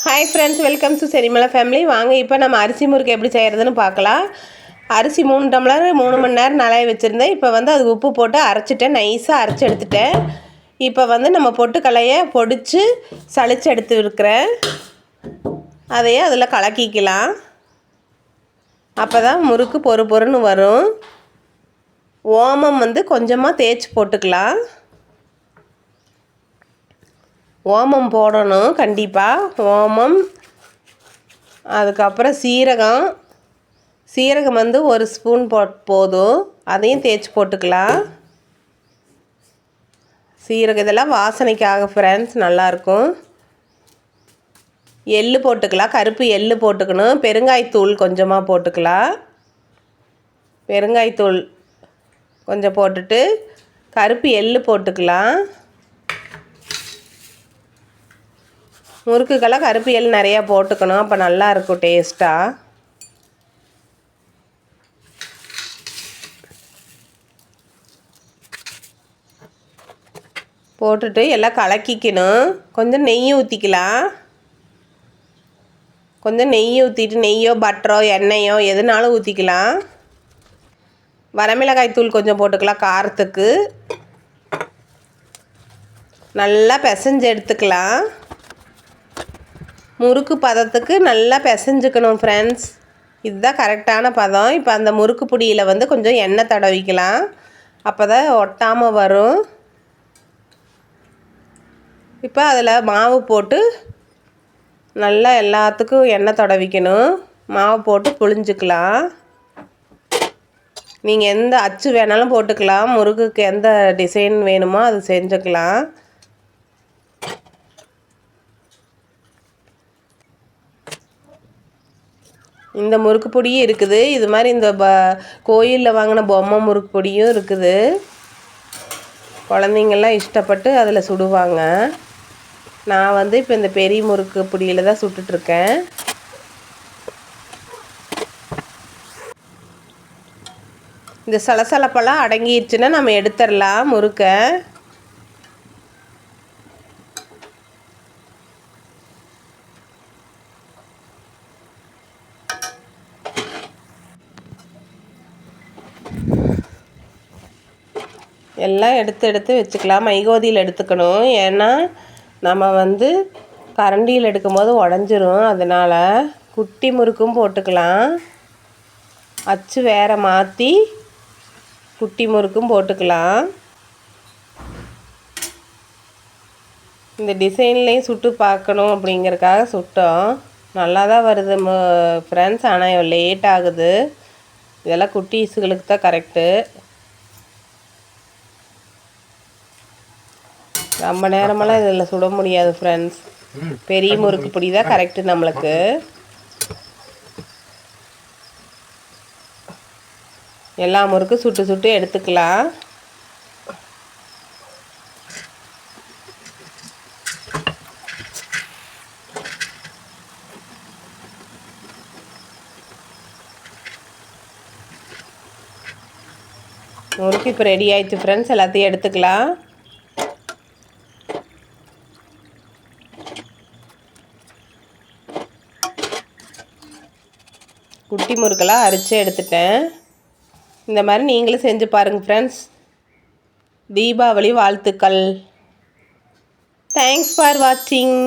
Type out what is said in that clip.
Hi friends, welcome to Cherimalai family. வாங்க இப்போ நம்ம அரிசி முறுக்கு எப்படி செய்கிறதுன்னு பார்க்கலாம். அரிசி 3 டம்ளர் 3 மணி நேரம் நனைய வச்சுருந்தேன். இப்போ வந்து அதுக்கு உப்பு போட்டு அரைச்சிட்டேன், நைஸாக அரைச்சி எடுத்துட்டேன். இப்போ வந்து நம்ம பொட்டுக்கல்லையை பொடிச்சு சளிச்சு எடுத்து இருக்கிறேன். அதையே அதில் கலக்கிக்கலாம். அப்போ தான் முறுக்கு பொறு பொறுன்னு வரும். ஓமம் வந்து கொஞ்சமாக தேய்ச்சி போட்டுக்கலாம். ஓமம் போடணும் கண்டிப்பாக. ஓமம், அதுக்கப்புறம் சீரகம் வந்து 1 ஸ்பூன் போதும். அதையும் தேய்ச்சி போட்டுக்கலாம். சீரகம் இதெல்லாம் வாசனைக்காக ஃப்ரெண்ட்ஸ், நல்லாயிருக்கும். எள்ளு போட்டுக்கலாம், கருப்பு எள்ளு போட்டுக்கணும். பெருங்காயத்தூள் கொஞ்சமாக போட்டுக்கலாம். பெருங்காயத்தூள் கொஞ்சம் போட்டுட்டு கருப்பு எள்ளு போட்டுக்கலாம். முறுக்குக்கெல்லாம் கருப்பு எள் நிறையா போட்டுக்கணும், அப்போ நல்லாயிருக்கும் டேஸ்ட்டாக. போட்டுட்டு எல்லாம் கலக்கிக்கணும். கொஞ்சம் நெய் ஊற்றிக்கலாம். கொஞ்சம் நெய் ஊற்றிட்டு, நெய்யோ பட்டரோ எண்ணெயோ எதுனாலும் ஊற்றிக்கலாம். வரமிளகாய் தூள் கொஞ்சம் போட்டுக்கலாம் காரத்துக்கு. நல்லா பிசைஞ்சு எடுத்துக்கலாம். முறுக்கு பதத்துக்கு நல்லா பிசைஞ்சுக்கணும் ஃப்ரெண்ட்ஸ். இதுதான் கரெக்டான பதம். இப்போ அந்த முறுக்கு பொடியில் வந்து கொஞ்சம் எண்ணெய் தடவிக்கலாம். அப்போ தான் ஒட்டாமல் வரும். இப்போ அதில் மாவு போட்டு நல்லா எல்லாத்துக்கும் எண்ணெய் தடவிக்கணும். மாவு போட்டு புழிஞ்சிக்கலாம். நீங்கள் எந்த அச்சு வேணாலும் போட்டுக்கலாம். முறுக்குக்கு எந்த டிசைன் வேணுமோ அது செஞ்சுக்கலாம். இந்த முறுக்கு பொடியும் இருக்குது. இது மாதிரி இந்த கோயிலில் வாங்கின பொம்மை முறுக்கு பொடியும் இருக்குது. குழந்தைங்கள்லாம் இஷ்டப்பட்டு அதில் சுடுவாங்க. நான் வந்து இப்போ இந்த பெரிய முறுக்கு பொடியில் தான் சுட்டுட்ருக்கேன். இந்த சலசலப்பெல்லாம் அடங்கிடுச்சுன்னா நம்ம எடுத்துடலாம் முறுக்கை. எல்லாம் எடுத்து வச்சுக்கலாம். மைகோதியில் எடுத்துக்கணும். ஏன்னா நம்ம வந்து கரண்டியில் எடுக்கும்போது உடஞ்சிரும். அதனால் குட்டி முறுக்கும் போட்டுக்கலாம். அச்சு வேறு மாற்றி குட்டி முறுக்கும் போட்டுக்கலாம். இந்த டிசைன்லேயும் சுட்டு பார்க்கணும் அப்படிங்கிறதுக்காக சுட்டோம். நல்லா தான் வருது ஃப்ரெண்ட்ஸ். ஆனால் லேட் ஆகுது. இதெல்லாம் குட்டீஸுகளுக்கு தான் கரெக்டு. ரொம்ப நேரமெல்லாம் இதில் சுட முடியாது ஃப்ரெண்ட்ஸ். பெரிய முறுக்கு பொடி தான் கரெக்டு நம்மளுக்கு. எல்லா முறுக்கும் சுட்டு எடுத்துக்கலாம். முறுக்கு இப்போ ரெடி ஆயிடுச்சு ஃப்ரெண்ட்ஸ். எல்லாத்தையும் எடுத்துக்கலாம். குட்டி முறுக்கெல்லாம் அரைச்சி எடுத்துட்டேன். இந்த மாதிரி நீங்களும் செஞ்சு பாருங்கள் ஃப்ரெண்ட்ஸ். தீபாவளி வாழ்த்துக்கள். தேங்க்ஸ் ஃபார் வாட்சிங்.